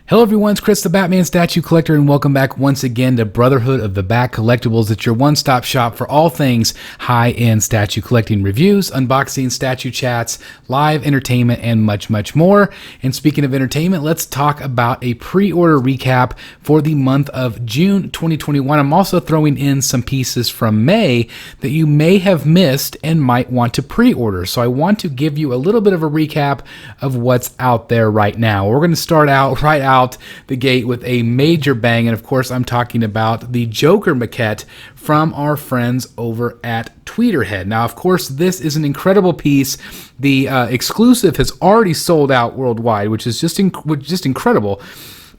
Hello everyone, it's Chris the Batman Statue Collector, and welcome back once again to Brotherhood of the Bat Collectibles. It's your one-stop shop for all things high-end statue collecting reviews, unboxing, statue chats, live entertainment, and much, much more. And speaking of entertainment, let's talk about a pre-order recap for the month of June 2021. I'm also throwing in some pieces from May that you may have missed and might want to pre-order. So I want to give you a little bit of a recap of what's out there right now. We're going to start out right out the gate with a major bang, and of course I'm talking about the Joker Maquette from our friends over at Tweeterhead. Now, of course, this is an incredible piece. The exclusive has already sold out worldwide, which is just incredible.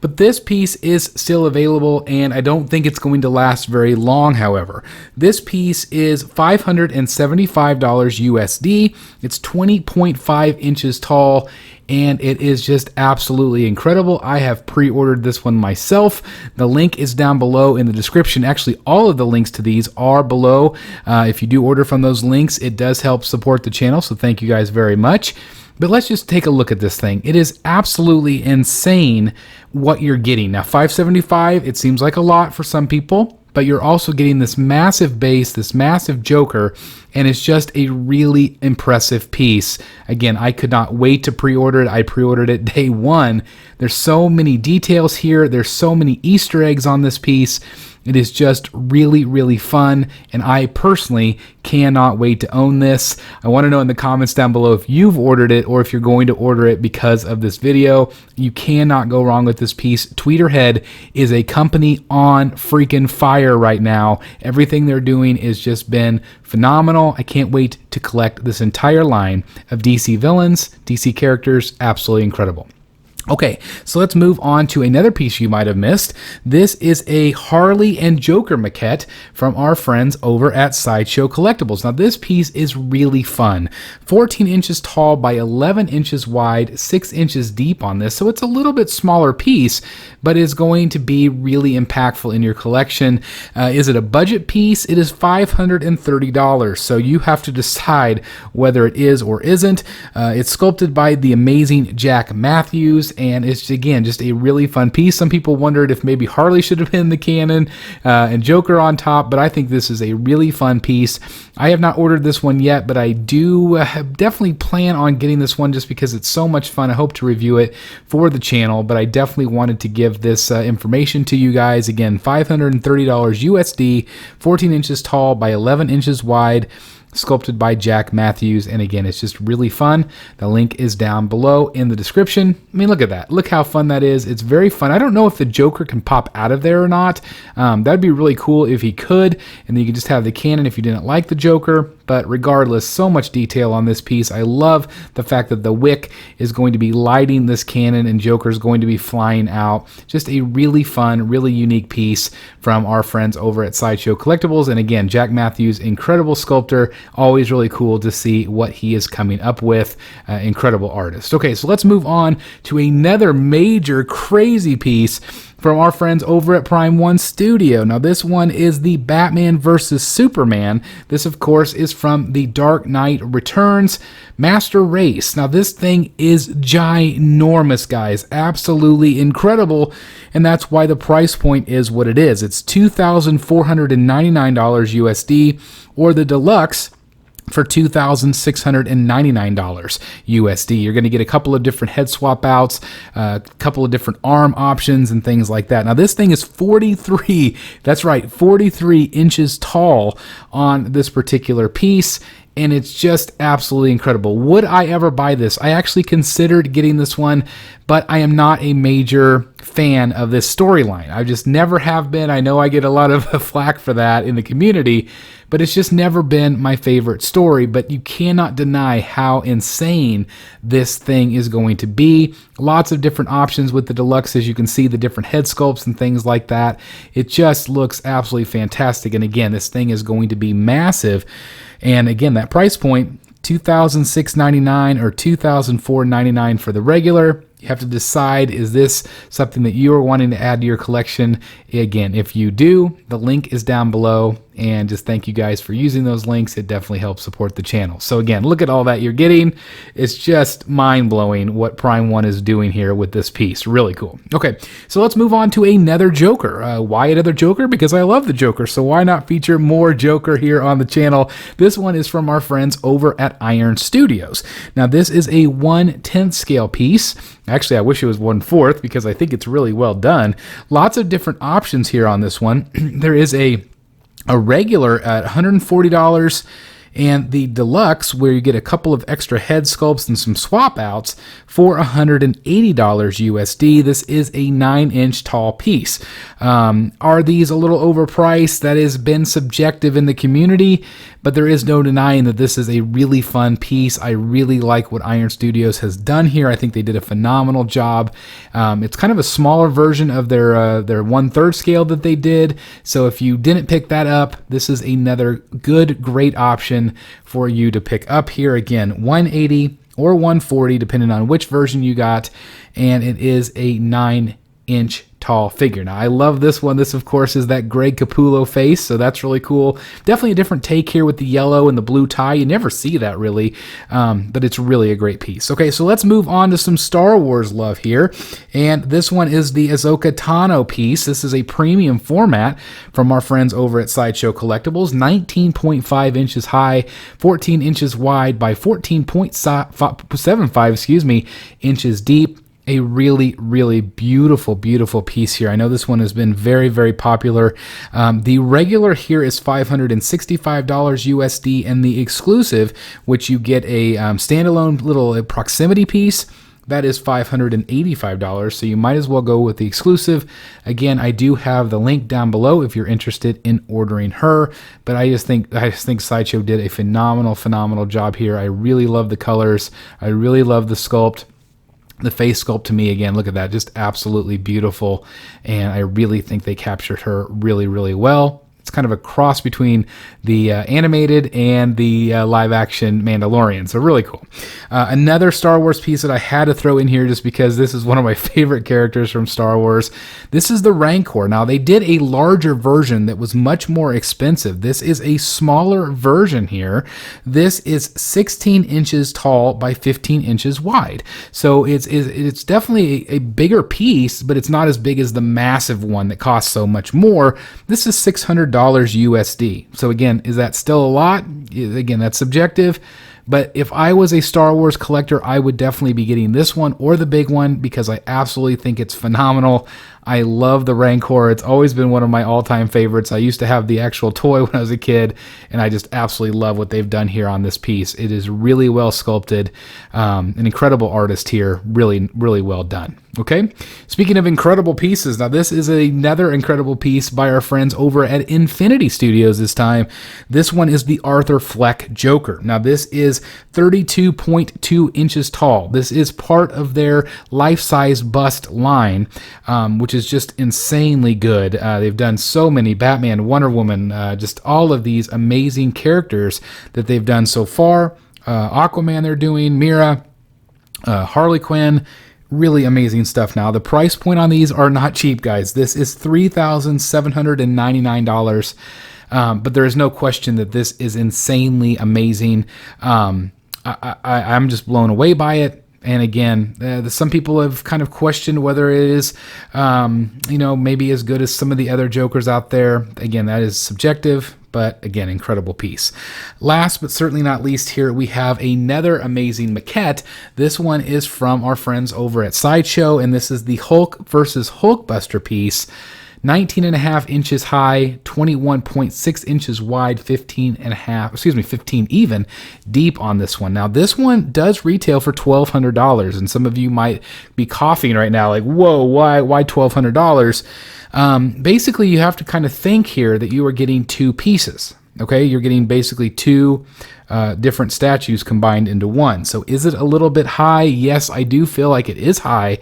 But this piece is still available, and I don't think it's going to last very long, however. This piece is $575 USD. It's 20.5 inches tall, and it is just absolutely incredible. I have pre-ordered this one myself. The link is down below in the description. Actually, all of the links to these are below. If you do order from those links, it does help support the channel, so thank you guys very much. But let's just take a look at this thing. It is absolutely insane what you're getting. Now, $575, it seems like a lot for some people, but you're also getting this massive base, this massive Joker, and it's just a really impressive piece. Again, I could not wait to pre-order it. I pre-ordered it day one. There's so many details here. There's so many Easter eggs on this piece. It is just really, really fun, and I personally cannot wait to own this. I want to know in the comments down below if you've ordered it or if you're going to order it because of this video. You cannot go wrong with this piece. Tweeterhead is a company on freaking fire right now. Everything they're doing has just been phenomenal. I can't wait to collect this entire line of DC villains, DC characters. Absolutely incredible. Okay, so let's move on to another piece you might have missed. This is a Harley and Joker Maquette from our friends over at Sideshow Collectibles. Now, this piece is really fun. 14 inches tall by 11 inches wide, 6 inches deep on this, so it's a little bit smaller piece, but is going to be really impactful in your collection. Is it a budget piece? It is $530, so you have to decide whether it is or isn't. It's sculpted by the amazing Jack Matthews, and it's, again, just a really fun piece. Some people wondered if maybe Harley should have been the cannon and Joker on top, but I think this is a really fun piece. I have not ordered this one yet, but I do definitely plan on getting this one just because it's so much fun. I hope to review it for the channel, but I definitely wanted to give this information to you guys. Again, $530 USD, 14 inches tall by 11 inches wide, sculpted by Jack Matthews, and again, it's just really fun. The link is down below in the description. I mean, look at that. Look how fun that is. It's very fun. I don't know if the Joker can pop out of there or not. That'd be really cool if he could, and then you could just have the cannon if you didn't like the Joker. But regardless, so much detail on this piece. I love the fact that the wick is going to be lighting this cannon and Joker's going to be flying out. Just a really fun, really unique piece from our friends over at Sideshow Collectibles. And again, Jack Matthews, incredible sculptor. Always really cool to see what he is coming up with. Incredible artist. Okay, so let's move on to another major crazy piece from our friends over at Prime One Studio. Now, this one is the Batman vs. Superman. This, of course, is from The Dark Knight Returns Master Race. Now, this thing is ginormous, guys. Absolutely incredible, and that's why the price point is what it is. It's $2,499 USD, or the deluxe for $2,699 USD. You're going to get a couple of different head swap outs, a couple of different arm options, and things like that. Now, this thing is 43, that's right, 43 inches tall on this particular piece, and it's just absolutely incredible. Would I ever buy this? I actually considered getting this one, but I am not a major fan of this storyline. I just never have been. I know I get a lot of flack for that in the community, but it's just never been my favorite story. But you cannot deny how insane this thing is going to be. Lots of different options with the deluxe, as you can see, the different head sculpts and things like that. It just looks absolutely fantastic. And again, this thing is going to be massive. And again, that price point, $2,699 or $2,499 for the regular. You have to decide, is this something that you are wanting to add to your collection? Again, if you do, the link is down below and just thank you guys for using those links. It definitely helps support the channel. So again, look at all that you're getting. It's just mind-blowing what Prime 1 is doing here with this piece. Really cool. Okay, so let's move on to another Joker. Why another Joker? Because I love the Joker, so why not feature more Joker here on the channel? This one is from our friends over at Iron Studios. Now, this is a 1/10 scale piece. Actually, I wish it was 1/4 because I think it's really well done. Lots of different options here on this one. There is a regular at $140, and the deluxe, where you get a couple of extra head sculpts and some swap outs, for $180 USD. This is a 9-inch tall piece. Are these a little overpriced? That has been subjective in the community, but there is no denying that this is a really fun piece. I really like what Iron Studios has done here. I think they did a phenomenal job. It's kind of a smaller version of their 1/3 scale that they did. So if you didn't pick that up, this is another great option for you to pick up here. Again, 180 or 140 depending on which version you got, and it is a 9-inch tall figure. Now, I love this one. This, of course, is that Greg Capullo face, so that's really cool. Definitely a different take here with the yellow and the blue tie. You never see that, really, but it's really a great piece. Okay, so let's move on to some Star Wars love here, and this one is the Ahsoka Tano piece. This is a premium format from our friends over at Sideshow Collectibles, 19.5 inches high, 14 inches wide by 14.75 inches deep. A really, really beautiful, beautiful piece here. I know this one has been very, very popular. The regular here is $565 USD, and the exclusive, which you get a standalone little proximity piece, that is $585. So you might as well go with the exclusive. Again, I do have the link down below if you're interested in ordering her. But I just think Sideshow did a phenomenal, phenomenal job here. I really love the colors. I really love the sculpt. The face sculpt, to me, again, look at that, just absolutely beautiful, and I really think they captured her really, really well. It's kind of a cross between the animated and the live-action Mandalorian, so really cool. Another Star Wars piece that I had to throw in here just because this is one of my favorite characters from Star Wars. This is the Rancor. Now, they did a larger version that was much more expensive. This is a smaller version here. This is 16 inches tall by 15 inches wide. So it's definitely a bigger piece, but it's not as big as the massive one that costs so much more. This is $600 USD. So again, is that still a lot? Again, that's subjective. But if I was a Star Wars collector, I would definitely be getting this one or the big one because I absolutely think it's phenomenal. I love the Rancor. It's always been one of my all-time favorites. I used to have the actual toy when I was a kid, and I just absolutely love what they've done here on this piece. It is really well sculpted. An incredible artist here. Really, really well done. Okay, speaking of incredible pieces, now this is another incredible piece by our friends over at Infinity Studios this time. This one is the Arthur Fleck Joker. Now this is 32.2 inches tall. This is part of their life-size bust line, which is just insanely good. They've done so many Batman, Wonder Woman, just all of these amazing characters that they've done so far. Aquaman they're doing, Mira, Harley Quinn. Really amazing stuff. Now, the price point on these are not cheap, guys. This is $3,799, but there is no question that this is insanely amazing. I'm just blown away by it. And again, some people have kind of questioned whether it is, maybe as good as some of the other Jokers out there. Again, that is subjective. But again, incredible piece. Last but certainly not least, here we have another amazing maquette. This one is from our friends over at Sideshow, and this is the Hulk versus Hulkbuster piece. 19.5 inches high, 21.6 inches wide, 15 even deep on this one. Now, this one does retail for $1,200, and some of you might be coughing right now, like, whoa, why $1,200? Basically, you have to kind of think here that you are getting two pieces. Okay, you're getting basically two different statues combined into one. So is it a little bit high? Yes, I do feel like it is high,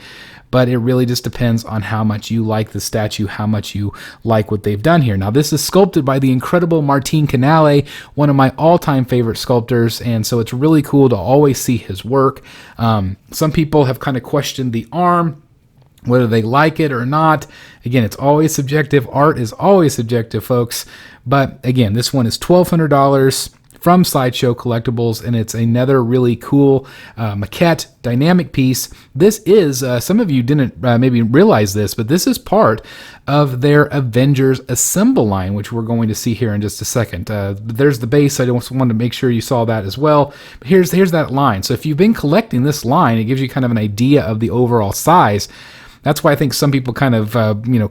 but it really just depends on how much you like the statue, how much you like what they've done here. Now, this is sculpted by the incredible Martin Canale, one of my all-time favorite sculptors, and so it's really cool to always see his work. Some people have kind of questioned the arm. whether they like it or not. Again, it's always subjective. Art is always subjective, folks. But again, this one is $1,200 from Sideshow Collectibles, and it's another really cool maquette dynamic piece. This is, some of you didn't maybe realize this, but this is part of their Avengers Assemble line, which we're going to see here in just a second. There's the base. I just wanted to make sure you saw that as well. But here's that line. So if you've been collecting this line, it gives you kind of an idea of the overall size. That's why I think some people kind of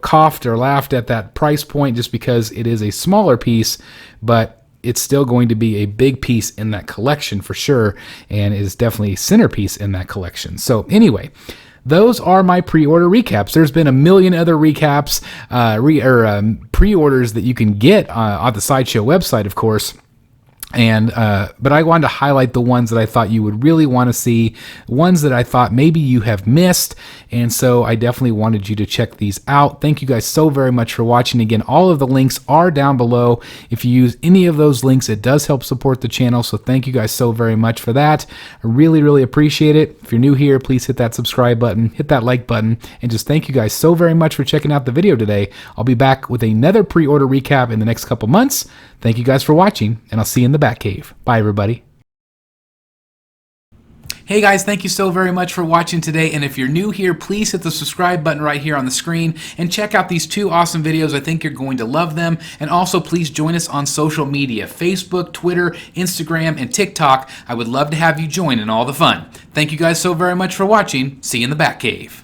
coughed or laughed at that price point, just because it is a smaller piece, but it's still going to be a big piece in that collection for sure, and is definitely a centerpiece in that collection. So anyway, those are my pre-order recaps. There's been a million other recaps, pre-orders that you can get on the Sideshow website, of course. And but I wanted to highlight the ones that I thought you would really want to see, ones that I thought maybe you have missed, and so I definitely wanted you to check these out. Thank you guys so very much for watching. Again, all of the links are down below. If you use any of those links, it does help support the channel, so thank you guys so very much for that. I really, really appreciate it. If you're new here, please hit that subscribe button, hit that like button, and just thank you guys so very much for checking out the video today. I'll be back with another pre-order recap in the next couple months. Thank you guys for watching, and I'll see you in the Batcave. Bye, everybody. Hey guys, thank you so very much for watching today, and if you're new here, please hit the subscribe button right here on the screen and check out these two awesome videos. I think you're going to love them. And also please join us on social media: Facebook, Twitter, Instagram, and TikTok. I would love to have you join in all the fun. Thank you guys so very much for watching. See you in the Batcave.